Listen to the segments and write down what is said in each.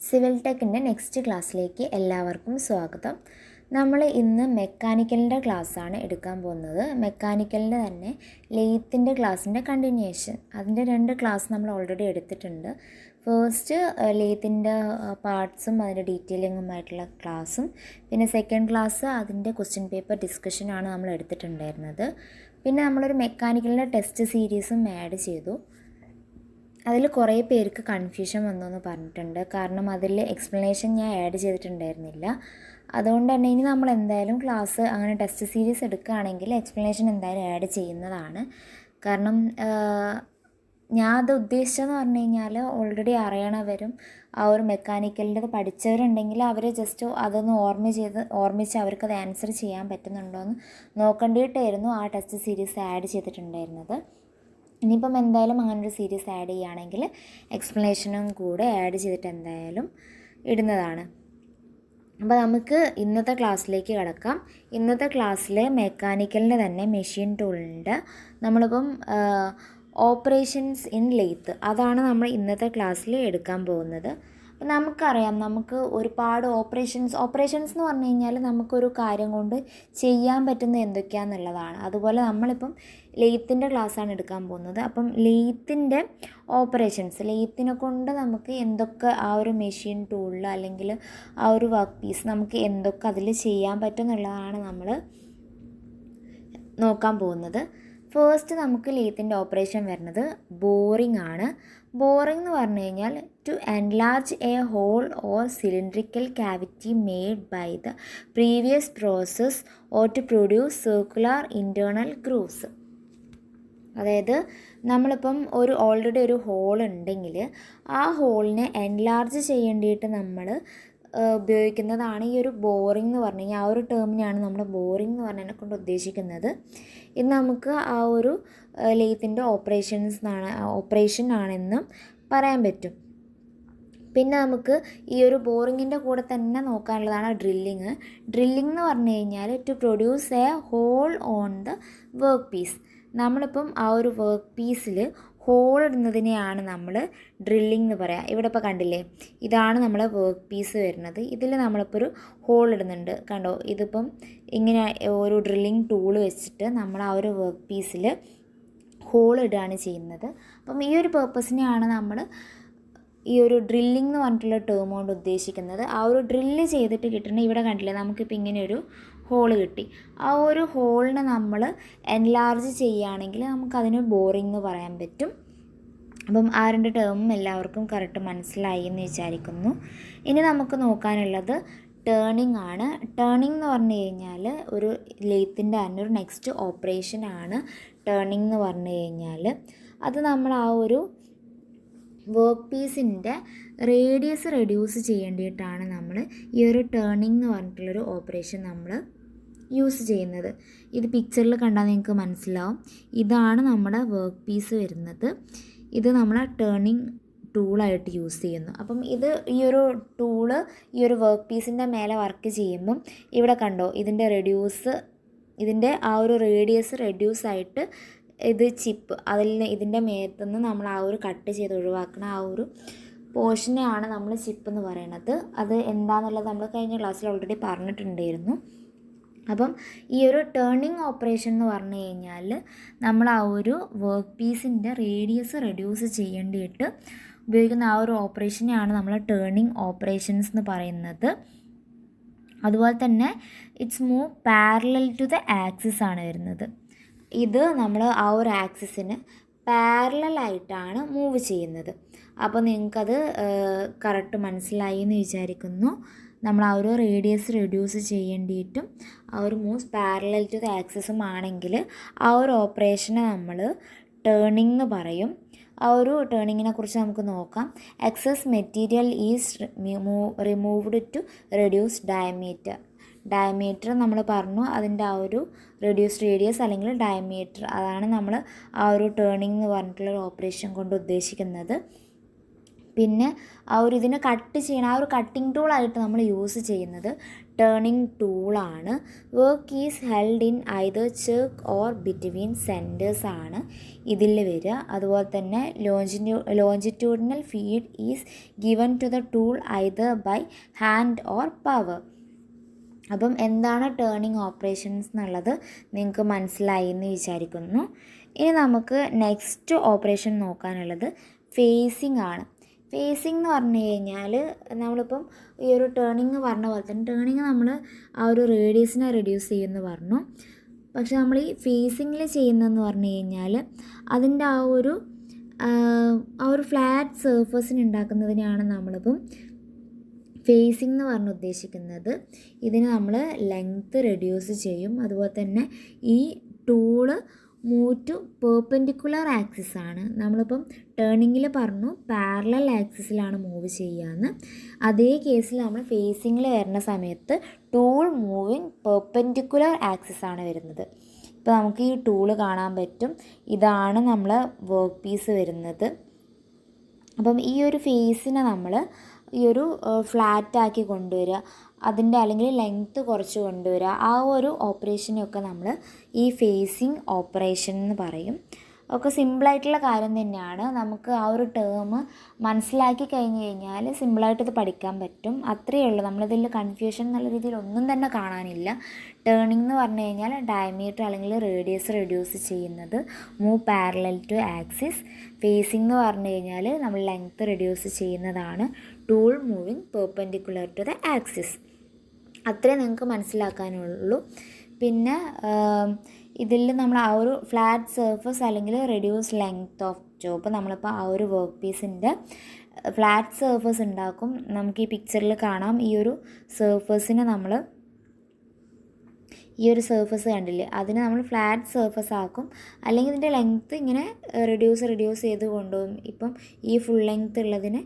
Civil ടെക്കിൻ്റെ next ക്ലാസ്സിലേക്ക് എല്ലാവർക്കും സ്വാഗതം. നമ്മൾ ഇന്ന് മെക്കാനിക്കലിൻ്റെ ക്ലാസ്സാണ് എടുക്കാൻ പോകുന്നത്. മെക്കാനിക്കലിൻ്റെ തന്നെ ലെയ്ത്തിൻ്റെ ക്ലാസ്സിൻ്റെ കണ്ടിന്യൂവേഷൻ. അതിൻ്റെ 2 ക്ലാസ് നമ്മൾ ഓൾറെഡി എടുത്തിട്ടുണ്ട്. ഫസ്റ്റ് ലെയ്ത്തിൻ്റെ പാർട്സും അതിൻ്റെ ഡീറ്റെയിലിങ്ങുമായിട്ടുള്ള ക്ലാസ്സും, പിന്നെ സെക്കൻഡ് ക്ലാസ് അതിൻ്റെ ക്വസ്റ്റ്യൻ പേപ്പർ ഡിസ്കഷനാണ് നമ്മൾ എടുത്തിട്ടുണ്ടായിരുന്നത്. പിന്നെ നമ്മളൊരു മെക്കാനിക്കലിൻ്റെ ടെസ്റ്റ് സീരീസും ആഡ് ചെയ്തു. അതിൽ കുറേ പേർക്ക് കൺഫ്യൂഷൻ വന്നു എന്ന് പറഞ്ഞിട്ടുണ്ട്. കാരണം അതിൽ എക്സ്പ്ലനേഷൻ ഞാൻ ആഡ് ചെയ്തിട്ടുണ്ടായിരുന്നില്ല. അതുകൊണ്ട് തന്നെ ഇനി നമ്മൾ എന്തായാലും ക്ലാസ് അങ്ങനെ ടെസ്റ്റ് സീരീസ് എടുക്കുകയാണെങ്കിൽ എക്സ്പ്ലനേഷൻ എന്തായാലും ആഡ് ചെയ്യുന്നതാണ്. കാരണം ഞാൻ അത് ഉദ്ദേശിച്ചതെന്ന് പറഞ്ഞു കഴിഞ്ഞാൽ ഓൾറെഡി അറിയണവരും ആ ഒരു മെക്കാനിക്കലിൻ്റെ പഠിച്ചവരുണ്ടെങ്കിൽ അവർ ജസ്റ്റ് അതൊന്ന് ഓർമ്മിച്ച് അവർക്കത് ആൻസർ ചെയ്യാൻ പറ്റുന്നുണ്ടോ എന്ന് നോക്കേണ്ടിയിട്ടായിരുന്നു ആ ടെസ്റ്റ് സീരീസ് ആഡ് ചെയ്തിട്ടുണ്ടായിരുന്നത്. ഇനിയിപ്പം എന്തായാലും അങ്ങനൊരു സീരീസ് ആഡ് ചെയ്യുകയാണെങ്കിൽ എക്സ്പ്ലനേഷനും കൂടെ ആഡ് ചെയ്തിട്ട് എന്തായാലും ഇടുന്നതാണ്. അപ്പോൾ നമുക്ക് ഇന്നത്തെ ക്ലാസ്സിലേക്ക് കിടക്കാം. ഇന്നത്തെ ക്ലാസ്സിൽ മെക്കാനിക്കലിൻ്റെ തന്നെ മെഷീൻ ടൂളിൻ്റെ നമ്മളിപ്പം ഓപ്പറേഷൻസ് ഇൻ ലെയ്ത്ത് അതാണ് നമ്മൾ ഇന്നത്തെ ക്ലാസ്സിൽ എടുക്കാൻ പോകുന്നത്. അപ്പം നമുക്കറിയാം, നമുക്ക് ഒരുപാട് ഓപ്പറേഷൻസ് എന്ന് പറഞ്ഞു കഴിഞ്ഞാൽ നമുക്കൊരു കാര്യം കൊണ്ട് ചെയ്യാൻ പറ്റുന്ന എന്തൊക്കെയാണെന്നുള്ളതാണ്. അതുപോലെ നമ്മളിപ്പം ലെയ്ത്തിൻ്റെ ക്ലാസ്സാണ് എടുക്കാൻ പോകുന്നത്. അപ്പം ലെയ്ത്തിൻ്റെ ഓപ്പറേഷൻസ്, ലെയ്ത്തിനെ കൊണ്ട് നമുക്ക് എന്തൊക്കെ ആ ഒരു മെഷീൻ ടൂളിൽ അല്ലെങ്കിൽ ആ ഒരു വർക്ക് പീസ് നമുക്ക് എന്തൊക്കെ അതിൽ ചെയ്യാൻ പറ്റും എന്നുള്ളതാണ് നമ്മൾ നോക്കാൻ പോകുന്നത്. ഫസ്റ്റ് നമുക്ക് ലെയ്ത്തിൻ്റെ ഓപ്പറേഷൻ വരുന്നത് ബോറിംഗ് ആണ്. ബോറിംഗ് എന്ന് പറഞ്ഞു കഴിഞ്ഞാൽ to enlarge a hole or cylindrical cavity made by the previous process or to produce circular internal grooves. അതായത് നമ്മളിപ്പം ഓൾറെഡി ഒരു ഹോൾ ഉണ്ടെങ്കിൽ ആ ഹോളിനെ എൻലാർജ് ചെയ്യേണ്ടിയിട്ട് നമ്മൾ ഉപയോഗിക്കുന്നതാണ് ഈ ഒരു ബോറിംഗ് എന്ന് പറഞ്ഞു കഴിഞ്ഞാൽ. ആ ഒരു ടേമിനെയാണ് നമ്മൾ ബോറിംഗ് എന്ന് പറഞ്ഞതിനെ കൊണ്ട് ഉദ്ദേശിക്കുന്നത്. ഇത് നമുക്ക് ആ ഒരു ലെയ്ത്തിൻ്റെ ഓപ്പറേഷൻ ആണെന്നും പറയാൻ പറ്റും. പിന്നെ നമുക്ക് ഈ ഒരു ബോറിങ്ങിൻ്റെ കൂടെ തന്നെ നോക്കാനുള്ളതാണ് ഡ്രില്ലിങ് എന്ന് പറഞ്ഞു കഴിഞ്ഞാൽ to produce a hole on the work piece. നമ്മളിപ്പം ആ ഒരു വർക്ക് പീസിൽ ഹോൾ ഇടുന്നതിനെയാണ് നമ്മൾ ഡ്രില്ലിംഗ് എന്ന് പറയാം. ഇവിടെ ഇപ്പോൾ കണ്ടില്ലേ, ഇതാണ് നമ്മളെ വർക്ക് പീസ് വരുന്നത്. ഇതിൽ നമ്മളിപ്പോൾ ഒരു ഹോൾ ഇടുന്നുണ്ട്, കണ്ടോ? ഇതിപ്പം ഇങ്ങനെ ഒരു ഡ്രില്ലിംഗ് ടൂൾ വെച്ചിട്ട് നമ്മൾ ആ ഒരു വർക്ക് പീസിൽ ഹോൾ ഇടുകയാണ് ചെയ്യുന്നത്. അപ്പം ഈ ഒരു പേർപ്പസിനെയാണ് നമ്മൾ ഈ ഒരു ഡ്രില്ലിംഗ് എന്ന് പറഞ്ഞിട്ടുള്ള ടേം കൊണ്ട് ഉദ്ദേശിക്കുന്നത്. ആ ഒരു ഡ്രില്ല് ചെയ്തിട്ട് കിട്ടുന്ന, ഇവിടെ കണ്ടില്ലേ, നമുക്കിപ്പോൾ ഇങ്ങനെ ഒരു ഹോള് കിട്ടി. ആ ഒരു ഹോളിനെ നമ്മൾ എൻലാർജ് ചെയ്യുകയാണെങ്കിൽ നമുക്കതിന് ബോറിംഗ് എന്ന് പറയാൻ പറ്റും. അപ്പം ആ 2 ടേമും എല്ലാവർക്കും കറക്റ്റ് മനസ്സിലായി എന്ന് വിചാരിക്കുന്നു. ഇനി നമുക്ക് നോക്കാനുള്ളത് ടേണിംഗ് ആണ്. ടേണിംഗ് എന്ന് പറഞ്ഞു കഴിഞ്ഞാൽ ഒരു ലെയ്ത്തിൻ്റെ തന്നെ ഒരു നെക്സ്റ്റ് ഓപ്പറേഷനാണ് ടേണിംഗ് എന്ന് പറഞ്ഞു കഴിഞ്ഞാൽ. അത് നമ്മൾ ആ ഒരു വർക്ക് പീസിൻ്റെ റേഡിയസ് റെഡ്യൂസ് ചെയ്യേണ്ടിയിട്ടാണ് നമ്മൾ ഈ ഒരു ടേണിംഗ് എന്ന് പറഞ്ഞിട്ടുള്ളൊരു ഓപ്പറേഷൻ നമ്മൾ യൂസ് ചെയ്യുന്നത്. ഇത് പിക്ചറിൽ കണ്ടാൽ നിങ്ങൾക്ക് മനസ്സിലാവും. ഇതാണ് നമ്മുടെ വർക്ക് പീസ് വരുന്നത്. ഇത് നമ്മൾ ടേണിംഗ് ടൂളായിട്ട് യൂസ് ചെയ്യുന്നു. അപ്പം ഈ ഒരു ടൂള് ഈ ഒരു വർക്ക് പീസിൻ്റെ മേലെ വർക്ക് ചെയ്യുമ്പം ഇവിടെ കണ്ടോ, ഇതിൻ്റെ ആ ഒരു റേഡിയസ് റെഡ്യൂസ് ആയിട്ട് ഇത് ചിപ്പ്, ഇതിൻ്റെ മേത്തുനിന്ന് നമ്മൾ ആ ഒരു കട്ട് ചെയ്ത് ഒഴിവാക്കുന്ന ആ ഒരു പോർഷനെയാണ് നമ്മൾ ചിപ്പ് എന്ന് പറയുന്നത്. അത് എന്താണെന്നുള്ളത് നമ്മൾ കഴിഞ്ഞ ക്ലാസ്സിൽ ഓൾറെഡി പറഞ്ഞിട്ടുണ്ടായിരുന്നു. അപ്പം ഈ ഒരു ടേണിംഗ് ഓപ്പറേഷൻ എന്ന് പറഞ്ഞു കഴിഞ്ഞാൽ നമ്മൾ ആ ഒരു വർക്ക് പീസിൻ്റെ റേഡിയസ് റെഡ്യൂസ് ചെയ്യേണ്ടിയിട്ട് ഉപയോഗിക്കുന്ന ആ ഒരു ഓപ്പറേഷനെയാണ് നമ്മൾ ടേണിംഗ് ഓപ്പറേഷൻസ് എന്ന് പറയുന്നത്. അതുപോലെ തന്നെ it's move parallel to the axis ആണ് വരുന്നത്. ഇത് നമ്മൾ ആ ഒരു ആക്സിസിന് പാരലലായിട്ടാണ് മൂവ് ചെയ്യുന്നത്. അപ്പോൾ നിങ്ങൾക്കത് കറക്റ്റ് മനസ്സിലായി എന്ന് വിചാരിക്കുന്നു. നമ്മൾ ആ ഒരു റേഡിയസ് റെഡ്യൂസ് ചെയ്യേണ്ടിയിട്ടും ആ ഒരു മൂവ്സ് പാരലൽ ടു ദ ആക്സിസും ആണെങ്കിൽ ആ ഒരു ഓപ്പറേഷനെ നമ്മൾ ടേണിംഗ് എന്ന് പറയും. ആ ഒരു ടേണിങ്ങിനെ കുറിച്ച് നമുക്ക് നോക്കാം. Excess material is removed to reduce diameter നമ്മൾ പറഞ്ഞു. അതിൻ്റെ ആ ഒരു റെഡ്യൂസ് റേഡിയസ് അല്ലെങ്കിൽ ഡയമീറ്റർ, അതാണ് നമ്മൾ ആ ഒരു ടേണിംഗ് എന്ന് പറഞ്ഞിട്ടുള്ളൊരു ഓപ്പറേഷൻ കൊണ്ട് ഉദ്ദേശിക്കുന്നത്. പിന്നെ ആ ഒരു ഇതിനെ കട്ട് ചെയ്യണം, ആ ഒരു കട്ടിംഗ് ടൂളായിട്ട് നമ്മൾ യൂസ് ചെയ്യുന്നത് ടേണിംഗ് ടൂളാണ്. Work is held in either chuck or between centres ആണ് ഇതിൽ വരിക. അതുപോലെ തന്നെ longitudinal feed is given to the tool either by hand or power. അപ്പം എന്താണ് ടേണിംഗ് ഓപ്പറേഷൻസ് എന്നുള്ളത് നിങ്ങൾക്ക് മനസ്സിലായി എന്ന് വിചാരിക്കുന്നു. ഇനി നമുക്ക് നെക്സ്റ്റ് ഓപ്പറേഷൻ നോക്കാനുള്ളത് ഫേസിംഗ് ആണ്. ഫേസിംഗ് എന്ന് പറഞ്ഞു കഴിഞ്ഞാൽ നമ്മളിപ്പം ഈ ഒരു ടേണിംഗ് പറഞ്ഞ പോലെ തന്നെ ടേണിംഗ് നമ്മൾ ആ ഒരു റേഡിയസിനെ റെഡ്യൂസ് ചെയ്യുമെന്ന് പറഞ്ഞു. പക്ഷെ നമ്മൾ ഈ ഫേസിങ്ങിൽ ചെയ്യുന്നതെന്ന് പറഞ്ഞു കഴിഞ്ഞാൽ അതിൻ്റെ ആ ഒരു ഫ്ലാറ്റ് സർഫസിന് ഉണ്ടാക്കുന്നതിനെയാണ് നമ്മളിപ്പം ഫേസിംഗ് എന്ന് പറഞ്ഞ് ഉദ്ദേശിക്കുന്നത്. ഇതിന് നമ്മൾ ലെങ്ത്ത് റെഡ്യൂസ് ചെയ്യും. അതുപോലെ തന്നെ ഈ tool move to perpendicular axis ആണ്. നമ്മളിപ്പം ടേണിങ്ങിൽ പറഞ്ഞു പാരലൽ ആക്സിസിലാണ് മൂവ് ചെയ്യാമെന്ന്. അതേ കേസിൽ നമ്മൾ ഫേസിങ്ങിൽ വരുന്ന സമയത്ത് ടൂൾ മൂവിങ് പെർപെൻഡിക്കുലർ ആക്സിസ് ആണ് വരുന്നത്. ഇപ്പോൾ നമുക്ക് ഈ ടൂള് കാണാൻ പറ്റും. ഇതാണ് നമ്മളെ വർക്ക് പീസ് വരുന്നത്. അപ്പം ഈ ഒരു ഫേസിനെ നമ്മൾ ഈ ഒരു ഫ്ലാറ്റാക്കി കൊണ്ടുവരിക, അതിൻ്റെ അല്ലെങ്കിൽ ലെങ്ത്ത് കുറച്ച് കൊണ്ടുവരിക, ആ ഒരു ഓപ്പറേഷനെയൊക്കെ നമ്മൾ ഈ ഫേസിങ് ഓപ്പറേഷൻ എന്ന് പറയും. ഒക്കെ സിമ്പിളായിട്ടുള്ള കാര്യം തന്നെയാണ്. നമുക്ക് ആ ഒരു ടേം മനസ്സിലാക്കി കഴിഞ്ഞ് കഴിഞ്ഞാൽ സിമ്പിളായിട്ട് ഇത് പഠിക്കാൻ പറ്റും. അത്രയേ ഉള്ളൂ. നമ്മളിതിൽ കൺഫ്യൂഷൻ എന്നുള്ള രീതിയിൽ ഒന്നും തന്നെ കാണാനില്ല. ടേണിംഗ് എന്ന് പറഞ്ഞു കഴിഞ്ഞാൽ ഡയമീറ്റർ അല്ലെങ്കിൽ റേഡിയസ് റെഡ്യൂസ് ചെയ്യുന്നത്, move parallel to axis. Facing എന്ന് പറഞ്ഞു കഴിഞ്ഞാൽ നമ്മൾ ലെങ്ത്ത് റെഡ്യൂസ് ചെയ്യുന്നതാണ്, tool moving perpendicular to the axis. അത്രേ നിങ്ങൾക്ക് മനസ്സിലാക്കാനുള്ളൂ. പിന്നെ ഇതിൽ നമ്മൾ ആ ഒരു ഫ്ലാറ്റ് സർഫസ് അല്ലെങ്കിൽ റെഡ്യൂസ് ലെങ്ത് ഓഫ് ജോബ്, നമ്മളിപ്പോൾ ആ ഒരു വർക്ക് പീസിൻ്റെ ഫ്ലാറ്റ് സർഫസ് ഉണ്ടാക്കും. നമുക്ക് ഈ പിക്ചറിൽ കാണാം. ഈ ഒരു സർഫസിനെ നമ്മൾ ഈ ഒരു സർഫസ് കണ്ടില്ലേ, അതിനെ നമ്മൾ ഫ്ലാറ്റ് സർഫസ് ആക്കും. അല്ലെങ്കിൽ ഇതിൻ്റെ ലെങ്ത്ത് ഇങ്ങനെ റെഡ്യൂസ് ചെയ്ത് കൊണ്ടുപോകും. ഇപ്പം ഈ ഫുൾ ലെങ്ത്ത് ഉള്ളതിനെ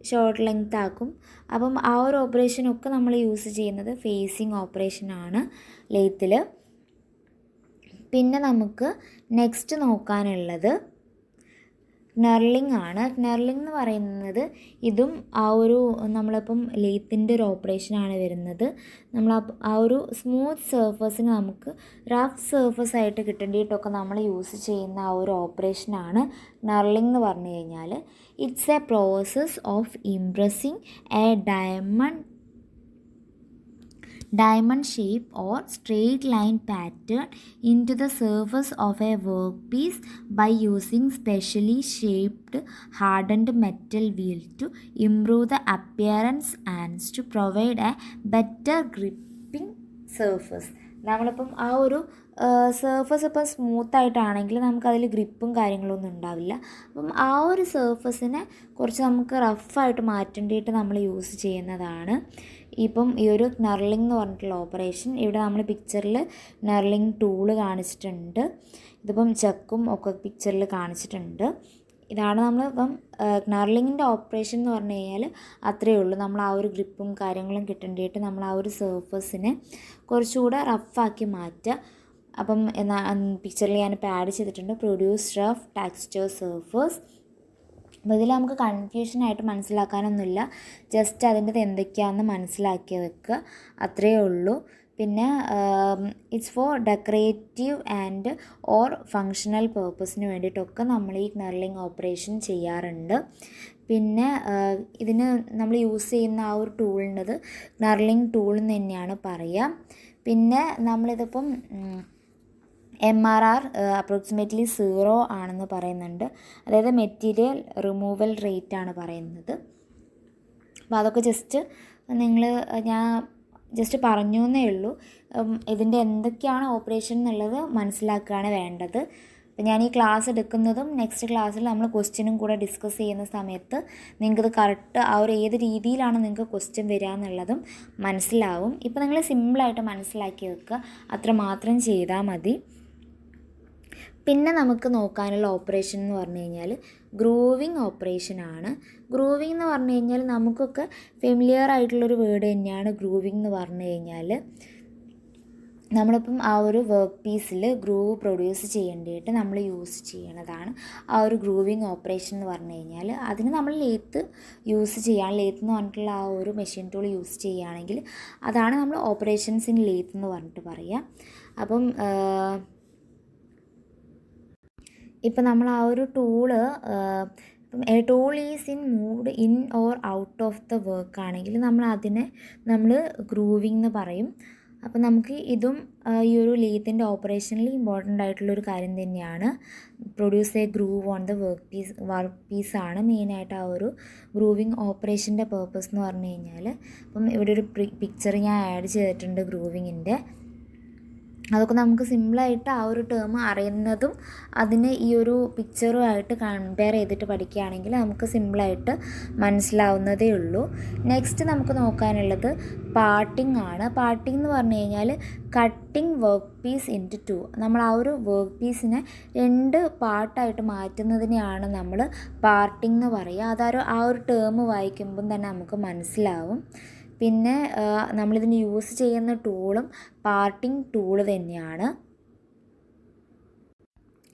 ഷോർട്ട് ലെങ്ത്ത് ആക്കും. അപ്പം ആ ഒരു ഓപ്പറേഷനൊക്കെ നമ്മൾ യൂസ് ചെയ്യുന്നത് ഫേസിങ് ഓപ്പറേഷനാണ് ലെയ്ത്തിൽ. പിന്നെ നമുക്ക് നെക്സ്റ്റ് നോക്കാനുള്ളത് ക്നർലിംഗ് ആണ്. ക്നർലിംഗ് എന്ന് പറയുന്നത് ഇതും ആ ഒരു നമ്മളിപ്പം ലെയ്ത്തിൻ്റെ ഒരു ഓപ്പറേഷനാണ് വരുന്നത്. നമ്മൾ ആ ഒരു സ്മൂത്ത് സർഫസിന് നമുക്ക് റഫ് സർഫസ് ആയിട്ട് കിട്ടേണ്ടിയിട്ടൊക്കെ നമ്മൾ യൂസ് ചെയ്യുന്ന ആ ഒരു ഓപ്പറേഷനാണ് ക്നർലിംഗ് എന്ന് പറഞ്ഞു കഴിഞ്ഞാൽ. It's A process of ഇംപ്രസിങ് A diamond shape or straight line pattern into the surface of a workpiece by using specially shaped hardened metal wheel to improve the appearance and to provide a better gripping surface. നമ്മളിപ്പം ആ ഒരു surface ഇപ്പം സ്മൂത്തായിട്ടാണെങ്കിൽ നമുക്കതിൽ ഗ്രിപ്പും കാര്യങ്ങളൊന്നും ഉണ്ടാവില്ല. അപ്പം ആ ഒരു സർഫസിനെ കുറച്ച് നമുക്ക് റഫായിട്ട് മാറ്റേണ്ടിയിട്ട് നമ്മൾ യൂസ് ചെയ്യുന്നതാണ് ഇപ്പം ഈ ഒരു ക്നർലിംഗ് എന്ന് പറഞ്ഞിട്ടുള്ള ഓപ്പറേഷൻ. ഇവിടെ നമ്മൾ പിക്ചറിൽ ക്നർലിംഗ് ടൂള് കാണിച്ചിട്ടുണ്ട്. ഇതിപ്പം ചെക്കും ഒക്കെ പിക്ചറിൽ കാണിച്ചിട്ടുണ്ട്. ഇതാണ് നമ്മൾ ഇപ്പം ക്നർലിങ്ങിൻ്റെ ഓപ്പറേഷൻ എന്ന് പറഞ്ഞു കഴിഞ്ഞാൽ അത്രയേ ഉള്ളൂ. നമ്മൾ ആ ഒരു ഗ്രിപ്പും കാര്യങ്ങളും കിട്ടേണ്ടിയിട്ട് നമ്മൾ ആ ഒരു സർഫസിനെ കുറച്ചുകൂടെ റഫാക്കി മാറ്റുക. അപ്പം പിക്ചറിൽ ഞാനിപ്പോൾ ആഡ് ചെയ്തിട്ടുണ്ട് പ്രൊഡ്യൂസ് റഫ് ടെക്സ്ചർ സർഫസ്. അപ്പോൾ ഇതിൽ നമുക്ക് കൺഫ്യൂഷനായിട്ട് മനസ്സിലാക്കാനൊന്നുമില്ല. ജസ്റ്റ് അതിൻ്റെ എന്തൊക്കെയാണെന്ന് മനസ്സിലാക്കി വെക്കുക, അത്രയേ ഉള്ളൂ. പിന്നെ it's for decorative and or functional പേർപ്പസിന് വേണ്ടിയിട്ടൊക്കെ നമ്മൾ ഈ ക്നർലിംഗ് ഓപ്പറേഷൻ ചെയ്യാറുണ്ട്. പിന്നെ ഇതിന് നമ്മൾ യൂസ് ചെയ്യുന്ന ആ ഒരു ടൂളിൻ്റെത് ക്നർലിംഗ് ടൂൾ എന്ന് തന്നെയാണ് പറയുക. പിന്നെ നമ്മളിതിപ്പം MRR അപ്രോക്സിമേറ്റ്ലി 0 ആണെന്ന് പറയുന്നുണ്ട്. അതായത് മെറ്റീരിയൽ റിമൂവൽ റേറ്റ് ആണ് പറയുന്നത്. അപ്പോൾ അതൊക്കെ ഞാൻ ജസ്റ്റ് പറഞ്ഞു എന്നേ ഉള്ളൂ. ഇതിൻ്റെ എന്തൊക്കെയാണ് ഓപ്പറേഷൻ എന്നുള്ളത് മനസ്സിലാക്കുകയാണ് വേണ്ടത്. അപ്പോൾ ഞാൻ ഈ ക്ലാസ് എടുക്കുന്നതും നെക്സ്റ്റ് ക്ലാസ്സിൽ നമ്മൾ ക്വസ്റ്റ്യനും കൂടെ ഡിസ്കസ് ചെയ്യുന്ന സമയത്ത് നിങ്ങൾക്കത് കറക്റ്റ് ആ ഒരു ഏത് രീതിയിലാണ് നിങ്ങൾക്ക് ക്വസ്റ്റ്യൻ വരിക എന്നുള്ളതും മനസ്സിലാവും. ഇപ്പോൾ നിങ്ങൾ സിമ്പിളായിട്ട് മനസ്സിലാക്കി വെക്കുക, അത്ര മാത്രം ചെയ്താൽ മതി. പിന്നെ നമുക്ക് നോക്കാനുള്ള ഓപ്പറേഷൻ എന്ന് പറഞ്ഞു കഴിഞ്ഞാൽ ഗ്രൂവിങ് ഓപ്പറേഷനാണ്. ഗ്രൂവിങ് എന്ന് പറഞ്ഞു കഴിഞ്ഞാൽ നമുക്കൊക്കെ ഫെമിലിയർ ആയിട്ടുള്ളൊരു വേർഡ് തന്നെയാണ് ഗ്രൂവിങ് എന്ന് പറഞ്ഞു കഴിഞ്ഞാൽ. നമ്മളിപ്പം ആ ഒരു വർക്ക് പീസിൽ ഗ്രൂവ് പ്രൊഡ്യൂസ് ചെയ്യേണ്ടിയിട്ട് നമ്മൾ യൂസ് ചെയ്യണതാണ് ആ ഒരു ഗ്രൂവിങ് ഓപ്പറേഷൻ എന്ന് പറഞ്ഞു കഴിഞ്ഞാൽ. അതിന് നമ്മൾ ലേത്ത് യൂസ് ചെയ്യുകയാണ്, ലേത്ത് എന്ന് പറഞ്ഞിട്ടുള്ള ആ ഒരു മെഷീൻ ടൂൾ യൂസ് ചെയ്യുകയാണെങ്കിൽ അതാണ് നമ്മൾ ഓപ്പറേഷൻസ് ഇൻ ലേത്ത് എന്ന് പറഞ്ഞിട്ട് പറയുക. അപ്പം ഇപ്പം നമ്മൾ ആ ഒരു ടൂള് ഇപ്പം A tool is in moved in or out of the work ആണെങ്കിൽ നമ്മൾ ഗ്രൂവിങ് എന്ന് പറയും. അപ്പം നമുക്ക് ഇതും ഈ ഒരു ലേത്തിൻ്റെ ഓപ്പറേഷനിൽ ഇമ്പോർട്ടൻ്റ് ആയിട്ടുള്ളൊരു കാര്യം തന്നെയാണ്. Produce A groove on the work പീസാണ് മെയിനായിട്ട് ആ ഒരു ഗ്രൂവിങ് ഓപ്പറേഷൻ്റെ പേർപ്പസ് എന്ന് പറഞ്ഞു കഴിഞ്ഞാൽ. അപ്പം ഇവിടെ ഒരു പിക്ചർ ഞാൻ ആഡ് ചെയ്തിട്ടുണ്ട് ഗ്രൂവിങ്ങിൻ്റെ. അതൊക്കെ നമുക്ക് സിമ്പിളായിട്ട് ആ ഒരു ടേം അറിയുന്നതും അതിന് ഈ ഒരു പിക്ചറുമായിട്ട് കമ്പയർ ചെയ്തിട്ട് പഠിക്കുകയാണെങ്കിൽ നമുക്ക് സിമ്പിളായിട്ട് മനസ്സിലാവുന്നതേ ഉള്ളൂ. നെക്സ്റ്റ് നമുക്ക് നോക്കാനുള്ളത് പാർട്ടിങ് ആണ്. പാർട്ടിങ് എന്ന് പറഞ്ഞു കഴിഞ്ഞാൽ കട്ടിങ് വർക്ക് പീസ് ഇൻറ്റു 2. നമ്മൾ ആ ഒരു വർക്ക് പീസിനെ 2 പാർട്ടായിട്ട് മാറ്റുന്നതിനെയാണ് നമ്മൾ പാർട്ടിങ് എന്ന് പറയുക. ആ ഒരു ടേം വായിക്കുമ്പം തന്നെ നമുക്ക് മനസ്സിലാവും. പിന്നെ നമ്മളിതിന് യൂസ് ചെയ്യുന്ന ടൂളും പാർട്ടിങ് ടൂള് തന്നെയാണ്.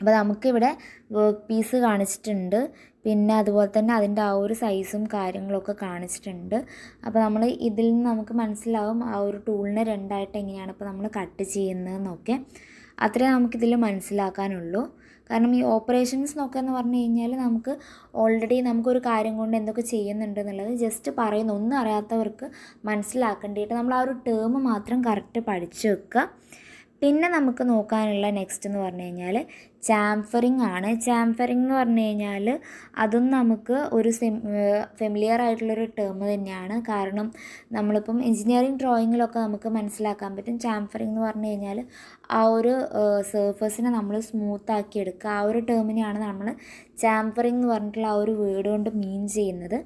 അപ്പോൾ നമുക്കിവിടെ വർക്ക് പീസ് കാണിച്ചിട്ടുണ്ട്, പിന്നെ അതുപോലെ തന്നെ അതിൻ്റെ ആ ഒരു സൈസും കാര്യങ്ങളൊക്കെ കാണിച്ചിട്ടുണ്ട്. അപ്പോൾ നമ്മൾ ഇതിൽ നിന്ന് നമുക്ക് മനസ്സിലാവും ആ ഒരു ടൂളിനെ 2ആയിട്ട് എങ്ങനെയാണ് ഇപ്പോൾ നമ്മൾ കട്ട് ചെയ്യുന്നതെന്നൊക്കെ. അത്രേ നമുക്കിതിൽ മനസ്സിലാക്കാനുള്ളൂ. കാരണം ഈ ഓപ്പറേഷൻസ് എന്നൊക്കെ എന്ന് പറഞ്ഞു കഴിഞ്ഞാൽ നമുക്ക് ഓൾറെഡി നമുക്കൊരു കാര്യം കൊണ്ട് എന്തൊക്കെ ചെയ്യുന്നുണ്ട് എന്നുള്ളത് ജസ്റ്റ് പറയുന്നു. ഒന്നും അറിയാത്തവർക്ക് മനസ്സിലാക്കേണ്ടിയിട്ട് നമ്മൾ ആ ഒരു ടേം മാത്രം കറക്റ്റ് പഠിച്ചു വെക്കുക. പിന്നെ നമുക്ക് നോക്കാനുള്ള നെക്സ്റ്റ് എന്ന് പറഞ്ഞു കഴിഞ്ഞാൽ ചാംഫറിങ് ആണ്. ചാംഫറിങ് എന്ന് പറഞ്ഞു കഴിഞ്ഞാൽ അതും നമുക്ക് ഒരു ഫെമിലിയർ ആയിട്ടുള്ളൊരു ടേം തന്നെയാണ്. കാരണം നമ്മളിപ്പം എഞ്ചിനീയറിംഗ് ഡ്രോയിങ്ങിലൊക്കെ നമുക്ക് മനസ്സിലാക്കാൻ പറ്റും. ചാംഫറിങ് എന്ന് പറഞ്ഞു കഴിഞ്ഞാൽ ആ ഒരു സർഫസിനെ നമ്മൾ സ്മൂത്താക്കി എടുക്കുക. ആ ഒരു ടേമിനെയാണ് നമ്മൾ ചാംഫറിങ് എന്ന് പറഞ്ഞിട്ടുള്ള ആ ഒരു വേർഡ് കൊണ്ട് മീൻ ചെയ്യുന്നത്.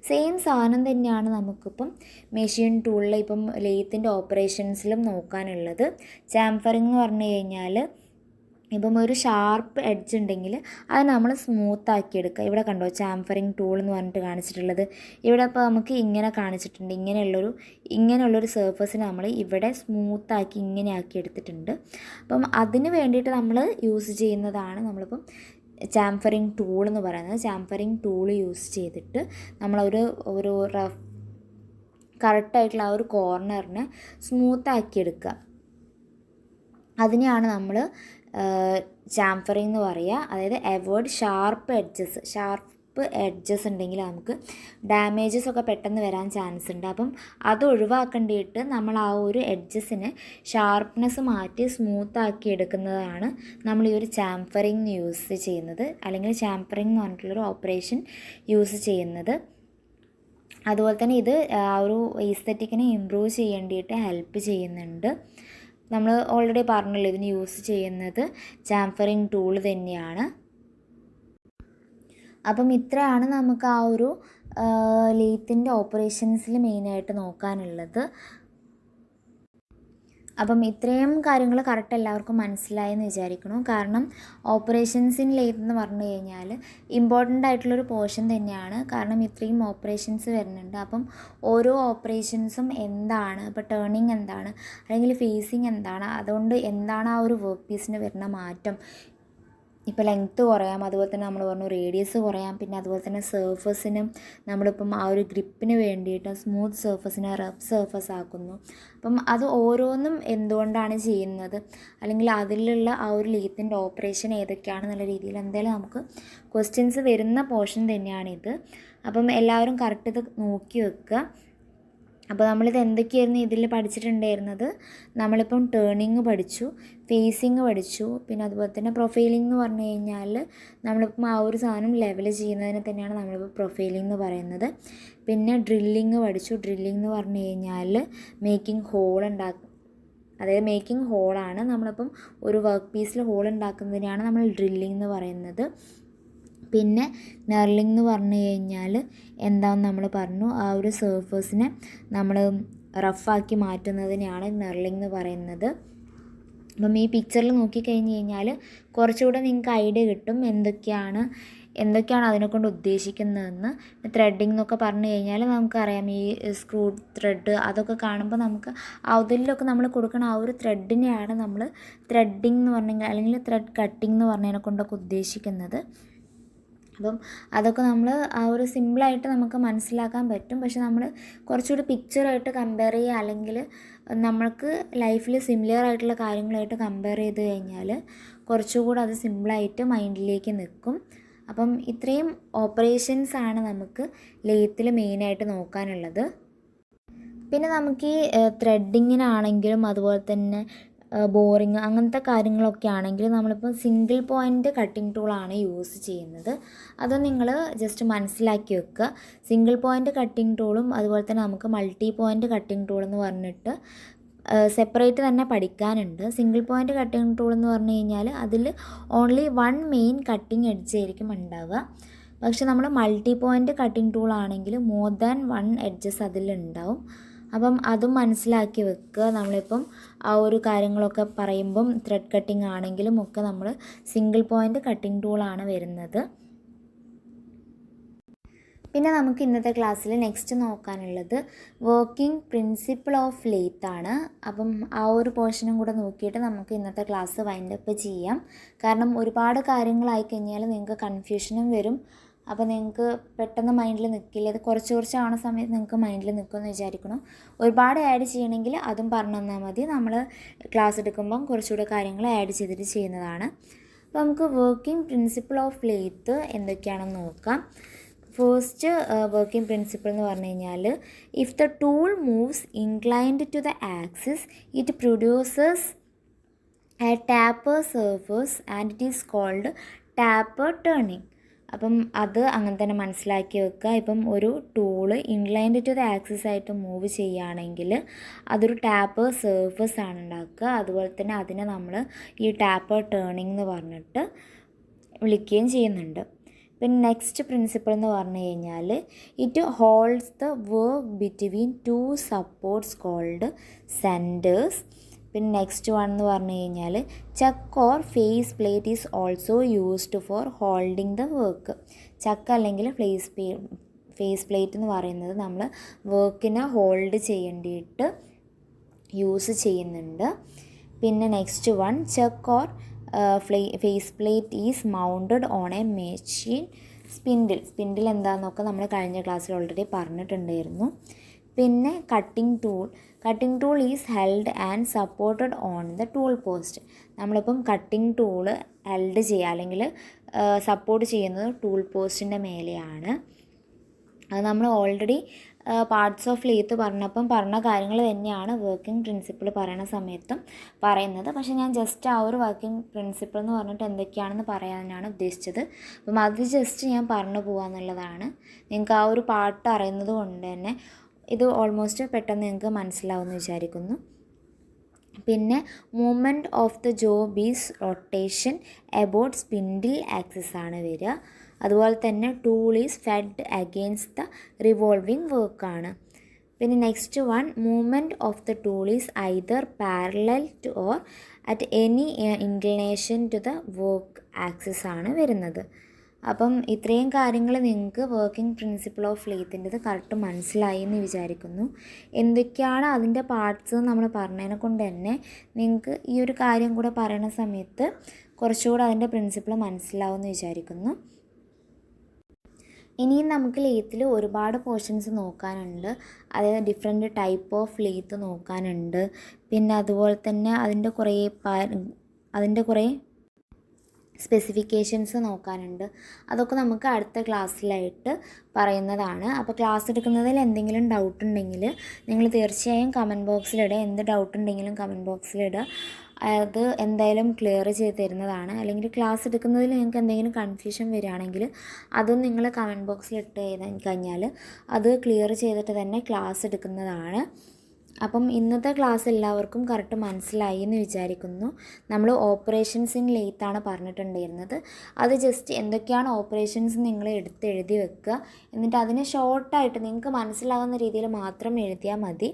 സെയിം സാധനം തന്നെയാണ് നമുക്കിപ്പം മെഷീൻ ടൂളിൽ ഇപ്പം ലേത്തിൻ്റെ ഓപ്പറേഷൻസിലും നോക്കാനുള്ളത്. ചാംഫറിങ് എന്ന് പറഞ്ഞു കഴിഞ്ഞാൽ ഇപ്പം ഒരു ഷാർപ്പ് എഡ്ജ് ഉണ്ടെങ്കിൽ അത് നമ്മൾ സ്മൂത്താക്കി എടുക്കുക. ഇവിടെ കണ്ടോ ചാംഫറിങ് ടൂൾ എന്ന് പറഞ്ഞിട്ട് കാണിച്ചിട്ടുള്ളത്. ഇവിടെ ഇപ്പോൾ നമുക്ക് ഇങ്ങനെ കാണിച്ചിട്ടുണ്ട്. ഇങ്ങനെയുള്ളൊരു സർഫസിന് നമ്മൾ ഇവിടെ സ്മൂത്താക്കി ഇങ്ങനെ ആക്കി എടുത്തിട്ടുണ്ട്. അപ്പം അതിന് വേണ്ടിയിട്ട് നമ്മൾ യൂസ് ചെയ്യുന്നതാണ് നമ്മളിപ്പം ചാംഫറിങ് ടൂൾ എന്ന് പറയുന്നത്. ചാംഫറിങ് ടൂൾ യൂസ് ചെയ്തിട്ട് നമ്മളൊരു റഫ് കറക്റ്റായിട്ടുള്ള ആ ഒരു കോർണറിനെ സ്മൂത്താക്കി എടുക്കുക. അതിനെയാണ് നമ്മൾ ചാംഫറിങ് എന്ന് പറയുക. അതായത് അവോയ്ഡ് ഷാർപ്പ് എഡ്ജസ് ഉണ്ടെങ്കിൽ നമുക്ക് ഡാമേജസ് ഒക്കെ പെട്ടെന്ന് വരാൻ ചാൻസ് ഉണ്ട്. അപ്പം അത് ഒഴിവാക്കേണ്ടിയിട്ട് നമ്മൾ ആ ഒരു എഡ്ജസിന് ഷാർപ്നെസ് മാറ്റി സ്മൂത്താക്കി എടുക്കുന്നതാണ് നമ്മൾ ഈ ഒരു ചാംഫറിങ് യൂസ് ചെയ്യുന്നത്, അല്ലെങ്കിൽ ചാംഫറിങ് എന്ന് പറഞ്ഞിട്ടുള്ളൊരു ഓപ്പറേഷൻ യൂസ് ചെയ്യുന്നത്. അതുപോലെ തന്നെ ഇത് ആ ഒരു ഈസ്തെറ്റിക്കിനെ ഇമ്പ്രൂവ് ചെയ്യേണ്ടിയിട്ട് ഹെൽപ്പ് ചെയ്യുന്നുണ്ട്. നമ്മൾ ഓൾറെഡി പറഞ്ഞല്ലോ ഇതിന് യൂസ് ചെയ്യുന്നത് ചാംഫറിങ് ടൂൾ തന്നെയാണ്. അപ്പം ഇത്രയാണ് നമുക്ക് ആ ഒരു ലേത്തിൻ്റെ ഓപ്പറേഷൻസിൽ മെയിനായിട്ട് നോക്കാനുള്ളത്. അപ്പം ഇത്രയും കാര്യങ്ങൾ കറക്റ്റ് എല്ലാവർക്കും മനസ്സിലായെന്ന് വിചാരിക്കണം. കാരണം ഓപ്പറേഷൻസ് ഇൻ ലേത്ത് എന്ന് പറഞ്ഞു കഴിഞ്ഞാൽ ഇമ്പോർട്ടൻ്റ് ആയിട്ടുള്ളൊരു പോർഷൻ തന്നെയാണ്. കാരണം ഇത്രയും ഓപ്പറേഷൻസ് വരുന്നുണ്ട്. അപ്പം ഓരോ ഓപ്പറേഷൻസും എന്താണ്, ഇപ്പോൾ ടേണിങ് എന്താണ്, അല്ലെങ്കിൽ ഫേസിങ് എന്താണ്, അതുകൊണ്ട് എന്താണ് ആ ഒരു വർക്ക് പീസിന് വരുന്ന മാറ്റം. ഇപ്പോൾ ലെങ്ത്ത് കുറയാം, അതുപോലെ തന്നെ നമ്മൾ പറഞ്ഞു റേഡിയസ് കുറയാം. പിന്നെ അതുപോലെ തന്നെ സർഫസിനും നമ്മളിപ്പം ആ ഒരു ഗ്രിപ്പിന് വേണ്ടിയിട്ട് സ്മൂത്ത് സർഫസിനെ റഫ് സർഫസ് ആക്കുന്നു. അപ്പം അത് ഓരോന്നും എന്തുകൊണ്ടാണ് ചെയ്യുന്നത്, അല്ലെങ്കിൽ അതിലുള്ള ആ ഒരു ലേത്തിൻ്റെ ഓപ്പറേഷൻ ഏതൊക്കെയാണെന്നുള്ള രീതിയിൽ എന്തായാലും നമുക്ക് ക്വസ്റ്റ്യൻസ് വരുന്ന പോർഷൻ തന്നെയാണിത്. അപ്പം എല്ലാവരും കറക്റ്റ് ഇത് നോക്കി വെക്കുക. അപ്പോൾ നമ്മളിത് എന്തൊക്കെയായിരുന്നു ഇതിൽ പഠിച്ചിട്ടുണ്ടായിരുന്നത്? നമ്മളിപ്പം ടേണിങ് പഠിച്ചു, ഫേസിങ് പഠിച്ചു, പിന്നെ അതുപോലെ തന്നെ പ്രൊഫൈലിംഗ് എന്ന് പറഞ്ഞു കഴിഞ്ഞാൽ നമ്മളിപ്പം ആ ഒരു സാധനം ലെവൽ ചെയ്യുന്നതിനെ തന്നെയാണ് നമ്മളിപ്പോൾ പ്രൊഫൈലിംഗ് എന്ന് പറയുന്നത്. പിന്നെ ഡ്രില്ലിങ് പഠിച്ചു. ഡ്രില്ലിംഗ് എന്ന് പറഞ്ഞു കഴിഞ്ഞാൽ മേക്കിംഗ് ഹോളാണ്. നമ്മളിപ്പം ഒരു വർക്ക് പീസിൽ ഹോൾ ഉണ്ടാക്കുന്നതിനാണ് നമ്മൾ ഡ്രില്ലിംഗ് എന്ന് പറയുന്നത്. പിന്നെ നെർലിംഗ് എന്ന് പറഞ്ഞു കഴിഞ്ഞാൽ എന്താണെന്ന് നമ്മൾ പറഞ്ഞു, ആ ഒരു സർഫസിനെ നമ്മൾ റഫാക്കി മാറ്റുന്നതിനെയാണ് നെർലിംഗ് എന്ന് പറയുന്നത്. അപ്പം ഈ പിക്ചറിൽ നോക്കിക്കഴിഞ്ഞ് കഴിഞ്ഞാൽ കുറച്ചുകൂടെ നിങ്ങൾക്ക് ഐഡിയ കിട്ടും എന്തൊക്കെയാണ് എന്തൊക്കെയാണ് അതിനെക്കൊണ്ട് ഉദ്ദേശിക്കുന്നതെന്ന്. ത്രെഡിങ് എന്നൊക്കെ പറഞ്ഞു കഴിഞ്ഞാൽ നമുക്കറിയാം ഈ സ്ക്രൂ ത്രെഡ് അതൊക്കെ കാണുമ്പോൾ നമുക്ക് അതിലൊക്കെ നമ്മൾ കൊടുക്കുന്ന ആ ഒരു ത്രെഡിനെയാണ് നമ്മൾ ത്രെഡിങ് എന്ന് പറഞ്ഞെങ്കിൽ അല്ലെങ്കിൽ ത്രെഡ് കട്ടിങ് എന്ന് പറഞ്ഞതിനെ കൊണ്ടൊക്കെ ഉദ്ദേശിക്കുന്നത്. അപ്പം അതൊക്കെ നമ്മൾ ആ ഒരു സിമ്പിളായിട്ട് നമുക്ക് മനസ്സിലാക്കാൻ പറ്റും. പക്ഷെ നമ്മൾ കുറച്ചുകൂടി പിക്ചറായിട്ട് കമ്പയർ ചെയ്യുക അല്ലെങ്കിൽ നമ്മൾക്ക് ലൈഫിൽ സിമിലർ ആയിട്ടുള്ള കാര്യങ്ങളായിട്ട് കമ്പയർ ചെയ്ത് കഴിഞ്ഞാൽ കുറച്ചുകൂടി അത് സിമ്പിളായിട്ട് മൈൻഡിലേക്ക് നിൽക്കും. അപ്പം ഇത്രയും ഓപ്പറേഷൻസാണ് നമുക്ക് ലെയ്ത്തിൽ മെയിനായിട്ട് നോക്കാനുള്ളത്. പിന്നെ നമുക്ക് ഈ ത്രെഡിങ്ങിനാണെങ്കിലും അതുപോലെ തന്നെ ബോറിങ് അങ്ങനത്തെ കാര്യങ്ങളൊക്കെ ആണെങ്കിൽ നമ്മളിപ്പോൾ സിംഗിൾ പോയിൻ്റ് കട്ടിംഗ് ടൂളാണ് യൂസ് ചെയ്യുന്നത്. അത് നിങ്ങൾ ജസ്റ്റ് മനസ്സിലാക്കി വെക്കുക. സിംഗിൾ പോയിൻ്റ് കട്ടിംഗ് ടൂളും അതുപോലെ തന്നെ നമുക്ക് മൾട്ടി പോയിൻ്റ് കട്ടിംഗ് ടൂൾ എന്ന് പറഞ്ഞിട്ട് സെപ്പറേറ്റ് തന്നെ പഠിക്കാനുണ്ട്. സിംഗിൾ പോയിൻ്റ് കട്ടിംഗ് ടൂൾ എന്ന് പറഞ്ഞു കഴിഞ്ഞാൽ അതിൽ only one main cutting edge ആയിരിക്കും ഉണ്ടാവുക. പക്ഷെ നമ്മൾ മൾട്ടി പോയിൻ്റ് കട്ടിംഗ് ടൂൾ ആണെങ്കിൽ മോർ ദാൻ വൺ എഡ്ജസ് അതിലുണ്ടാവും. അപ്പം അതും മനസ്സിലാക്കി വെക്കുക. നമ്മളിപ്പം ആ ഒരു കാര്യങ്ങളൊക്കെ പറയുമ്പം ത്രെഡ് കട്ടിംഗ് ആണെങ്കിലും ഒക്കെ നമ്മൾ സിംഗിൾ പോയിൻ്റ് കട്ടിംഗ് ടൂളാണ് വരുന്നത്. പിന്നെ നമുക്ക് ഇന്നത്തെ ക്ലാസ്സിൽ നെക്സ്റ്റ് നോക്കാനുള്ളത് വർക്കിംഗ് പ്രിൻസിപ്പിൾ ഓഫ് ലെയ്ത്ത് ആണ്. അപ്പം ആ ഒരു പോർഷനും കൂടെ നോക്കിയിട്ട് നമുക്ക് ഇന്നത്തെ ക്ലാസ് വൈൻഡപ്പ് ചെയ്യാം. കാരണം ഒരുപാട് കാര്യങ്ങളായി കഴിഞ്ഞാൽ നിങ്ങൾക്ക് കൺഫ്യൂഷനും വരും. അപ്പോൾ നിങ്ങൾക്ക് പെട്ടെന്ന് മൈൻഡിൽ നിൽക്കില്ല. അത് കുറച്ച് കുറച്ചാവുന്ന സമയത്ത് നിങ്ങൾക്ക് മൈൻഡിൽ നിൽക്കുമെന്ന് വിചാരിക്കണം. ഒരുപാട് ആഡ് ചെയ്യണമെങ്കിൽ അതും പറഞ്ഞു തന്നാൽ മതി. നമ്മൾ ക്ലാസ് എടുക്കുമ്പം കുറച്ചുകൂടെ കാര്യങ്ങൾ ആഡ് ചെയ്തിട്ട് ചെയ്യുന്നതാണ്. അപ്പോൾ നമുക്ക് വർക്കിംഗ് പ്രിൻസിപ്പിൾ ഓഫ് ലെയ്ത്ത് എന്തൊക്കെയാണെന്ന് നോക്കാം. ഫസ്റ്റ് വർക്കിംഗ് പ്രിൻസിപ്പിൾ എന്ന് പറഞ്ഞു കഴിഞ്ഞാൽ if the tool moves inclined to the axis it produces a taper surface and it is called taper turning. അപ്പം അത് അങ്ങനെ തന്നെ മനസ്സിലാക്കി വെക്കുക. ഇപ്പം ഒരു tool inclined to the axis ആയിട്ട് മൂവ് ചെയ്യുകയാണെങ്കിൽ അതൊരു ടാപ്പർ സർഫസ് ആണ് ഉണ്ടാക്കുക. അതുപോലെ തന്നെ അതിനെ നമ്മൾ ഈ ടാപ്പർ ടേണിംഗ് എന്ന് പറഞ്ഞിട്ട് വിളിക്കുകയും ചെയ്യുന്നുണ്ട്. പിന്നെ നെക്സ്റ്റ് പ്രിൻസിപ്പിൾ എന്ന് പറഞ്ഞു കഴിഞ്ഞാൽ it holds the work between two supports called centres. പിന്നെ നെക്സ്റ്റ് വൺ എന്ന് പറഞ്ഞു കഴിഞ്ഞാൽ chuck or face plate is also used for holding the work. Chuck അല്ലെങ്കിൽ ഫേസ് പ്ലേറ്റ് എന്ന് പറയുന്നത് നമ്മൾ വർക്കിനെ ഹോൾഡ് ചെയ്യേണ്ടിയിട്ട് യൂസ് ചെയ്യുന്നുണ്ട്. പിന്നെ next one chuck or face plate is mounted on a machine spindle എന്താണെന്നൊക്കെ നമ്മൾ കഴിഞ്ഞ ക്ലാസ്സിൽ ഓൾറെഡി പറഞ്ഞിട്ടുണ്ടായിരുന്നു. പിന്നെ cutting tool is held and supported on the tool post. നമ്മളിപ്പം കട്ടിംഗ് ടൂള് ഹെൽഡ് ചെയ്യുക അല്ലെങ്കിൽ സപ്പോർട്ട് ചെയ്യുന്നത് ടൂൾ പോസ്റ്റിൻ്റെ മേലെയാണ്. അത് നമ്മൾ ഓൾറെഡി പാർട്സ് ഓഫ് ലെയ്ത്ത് പറഞ്ഞ കാര്യങ്ങൾ തന്നെയാണ് വർക്കിംഗ് പ്രിൻസിപ്പിൾ പറയുന്ന സമയത്തും പറയുന്നത്. പക്ഷേ ഞാൻ ജസ്റ്റ് ആ ഒരു വർക്കിംഗ് പ്രിൻസിപ്പിൾ എന്ന് പറഞ്ഞിട്ട് എന്തൊക്കെയാണെന്ന് പറയാനാണ് ഉദ്ദേശിച്ചത്. അപ്പം അത് ജസ്റ്റ് ഞാൻ പറഞ്ഞു പോകാമെന്നുള്ളതാണ്. നിങ്ങൾക്ക് ആ ഒരു പാർട്ട് അറിയുന്നത് കൊണ്ട് തന്നെ ഇത് ഓൾമോസ്റ്റ് പെട്ടെന്ന് നിങ്ങൾക്ക് മനസ്സിലാവുമെന്ന് വിചാരിക്കുന്നു. പിന്നെ movement of the job is rotation about spindle axis ആണ് വരിക. അതുപോലെ തന്നെ tool is fed against the revolving വർക്കാണ്. പിന്നെ next one movement of the tool is either parallel to or at any inclination to the work axis ആണ് വരുന്നത്. അപ്പം ഇത്രയും കാര്യങ്ങൾ നിങ്ങൾക്ക് വർക്കിംഗ് പ്രിൻസിപ്പിൾ ഓഫ് ലെയ്ത്തിൻ്റെത് കറക്റ്റ് മനസ്സിലായി എന്ന് വിചാരിക്കുന്നു. എന്തൊക്കെയാണ് അതിൻ്റെ പാർട്സ് നമ്മൾ പറഞ്ഞതിനെ കൊണ്ട് തന്നെ നിങ്ങൾക്ക് ഈ ഒരു കാര്യം കൂടെ പറയുന്ന സമയത്ത് കുറച്ചുകൂടെ അതിൻ്റെ പ്രിൻസിപ്പിൾ മനസ്സിലാവുമെന്ന് വിചാരിക്കുന്നു. ഇനിയും നമുക്ക് ലെയ്ത്തിൽ ഒരുപാട് പോർഷൻസ് നോക്കാനുണ്ട്. അതായത് ഡിഫറെൻറ്റ് ടൈപ്പ് ഓഫ് ലെയ്ത്ത് നോക്കാനുണ്ട്. പിന്നെ അതുപോലെ തന്നെ അതിൻ്റെ കുറേ സ്പെസിഫിക്കേഷൻസ് നോക്കാനുണ്ട്. അതൊക്കെ നമുക്ക് അടുത്ത ക്ലാസ്സിലായിട്ട് പറയുന്നതാണ്. അപ്പോൾ ക്ലാസ് എടുക്കുന്നതിൽ എന്തെങ്കിലും ഡൗട്ട് ഉണ്ടെങ്കിൽ നിങ്ങൾ തീർച്ചയായും കമൻറ്റ് ബോക്സിലിടുക. എന്ത് ഡൗട്ട് ഉണ്ടെങ്കിലും കമൻറ്റ് ബോക്സിലിടുക. അത് എന്തായാലും ക്ലിയർ ചെയ്ത് തരുന്നതാണ്. അല്ലെങ്കിൽ ക്ലാസ് എടുക്കുന്നതിൽ നിങ്ങൾക്ക് എന്തെങ്കിലും കൺഫ്യൂഷൻ വരികയാണെങ്കിൽ അതും നിങ്ങൾ കമൻറ്റ് ബോക്സിൽ ഇട്ട് കഴിഞ്ഞാൽ അത് ക്ലിയർ ചെയ്തിട്ട് തന്നെ ക്ലാസ് എടുക്കുന്നതാണ്. അപ്പം ഇന്നത്തെ ക്ലാസ് എല്ലാവർക്കും കറക്റ്റ് മനസ്സിലായി എന്ന് വിചാരിക്കുന്നു. നമ്മൾ ഓപ്പറേഷൻസ് ഇൻ ലെയ്ത്താണ് പറഞ്ഞിട്ടുണ്ടായിരുന്നത്. അത് ജസ്റ്റ് എന്തൊക്കെയാണ് ഓപ്പറേഷൻസ് നിങ്ങൾ എഴുതി വെക്കുക. എന്നിട്ട് അതിനെ ഷോർട്ടായിട്ട് നിങ്ങൾക്ക് മനസ്സിലാകുന്ന രീതിയിൽ മാത്രം എഴുതിയാൽ മതി.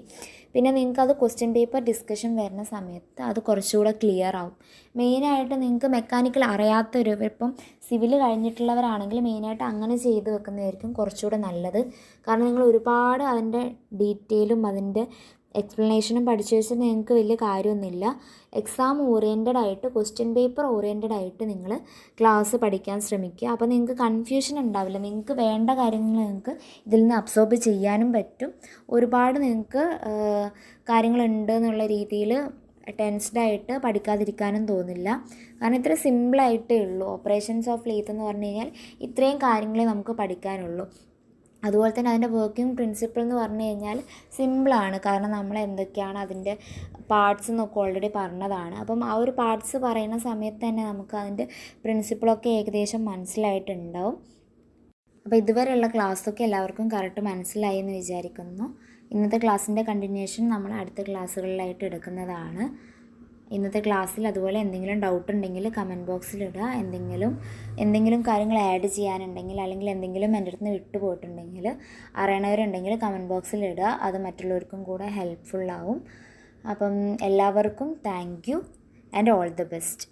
പിന്നെ നിങ്ങൾക്കത് ക്വസ്റ്റ്യൻ പേപ്പർ ഡിസ്കഷൻ വരുന്ന സമയത്ത് അത് കുറച്ചുകൂടെ ക്ലിയർ ആവും. മെയിനായിട്ട് നിങ്ങൾക്ക് മെക്കാനിക്കൽ അറിയാത്തൊരു ഇപ്പം സിവിൽ കഴിഞ്ഞിട്ടുള്ളവരാണെങ്കിൽ മെയിനായിട്ട് അങ്ങനെ ചെയ്ത് വെക്കുന്നതായിരിക്കും കുറച്ചുകൂടെ നല്ലത്. കാരണം നിങ്ങൾ ഒരുപാട് അതിൻ്റെ ഡീറ്റെയിലും അതിൻ്റെ എക്സ്പ്ലനേഷനും പഠിച്ചു വെച്ചാൽ നിങ്ങൾക്ക് വലിയ കാര്യമൊന്നുമില്ല. എക്സാം ഓറിയൻറ്റഡ് ആയിട്ട്, ക്വസ്റ്റ്യൻ പേപ്പർ ഓറിയൻറ്റഡ് ആയിട്ട് നിങ്ങൾ ക്ലാസ് പഠിക്കാൻ ശ്രമിക്കുക. അപ്പോൾ നിങ്ങൾക്ക് കൺഫ്യൂഷൻ ഉണ്ടാവില്ല. നിങ്ങൾക്ക് വേണ്ട കാര്യങ്ങൾ നിങ്ങൾക്ക് ഇതിൽ നിന്ന് അബ്സോർബ് ചെയ്യാനും പറ്റും. ഒരുപാട് നിങ്ങൾക്ക് കാര്യങ്ങളുണ്ട് എന്നുള്ള രീതിയിൽ ടെൻസ്ഡായിട്ട് പഠിക്കാതിരിക്കാനും തോന്നില്ല. കാരണം ഇത്ര സിമ്പിളായിട്ടേ ഉള്ളൂ. ഓപ്പറേഷൻസ് ഓഫ് ലെയ്ത്ത് എന്ന് പറഞ്ഞു കഴിഞ്ഞാൽ ഇത്രയും കാര്യങ്ങളെ നമുക്ക് പഠിക്കാനുള്ളൂ. അതുപോലെ തന്നെ അതിൻ്റെ വർക്കിംഗ് പ്രിൻസിപ്പിൾ എന്ന് പറഞ്ഞു കഴിഞ്ഞാൽ സിമ്പിളാണ്. കാരണം നമ്മൾ എന്തൊക്കെയാണ് അതിൻ്റെ പാർട്സ് എന്നൊക്കെ ഓൾറെഡി പറഞ്ഞതാണ്. അപ്പം ആ ഒരു പാർട്സ് പറയുന്ന സമയത്ത് തന്നെ നമുക്ക് അതിൻ്റെ പ്രിൻസിപ്പിളൊക്കെ ഏകദേശം മനസ്സിലായിട്ടുണ്ടാവും. അപ്പോൾ ഇതുവരെയുള്ള ക്ലാസ്സൊക്കെ എല്ലാവർക്കും കറക്റ്റ് മനസ്സിലായി എന്ന് വിചാരിക്കുന്നു. ഇന്നത്തെ ക്ലാസ്സിൻ്റെ കണ്ടിന്യൂഷൻ നമ്മൾ അടുത്ത ക്ലാസ്സുകളിലായിട്ട് എടുക്കുന്നതാണ്. ഇന്നത്തെ ക്ലാസ്സിൽ അതുപോലെ എന്തെങ്കിലും ഡൗട്ട് ഉണ്ടെങ്കിൽ കമൻറ്റ് ബോക്സിൽ ഇടുക. എന്തെങ്കിലും കാര്യങ്ങൾ ആഡ് ചെയ്യാനുണ്ടെങ്കിൽ അല്ലെങ്കിൽ എന്തെങ്കിലും എൻ്റെ അടുത്ത് നിന്ന് വിട്ടുപോയിട്ടുണ്ടെങ്കിൽ അറിയണവരുണ്ടെങ്കിൽ കമൻറ്റ് ബോക്സിൽ ഇടുക. അത് മറ്റുള്ളവർക്കും കൂടെ ഹെൽപ്ഫുള്ളാവും. അപ്പം എല്ലാവർക്കും thank you and all the best.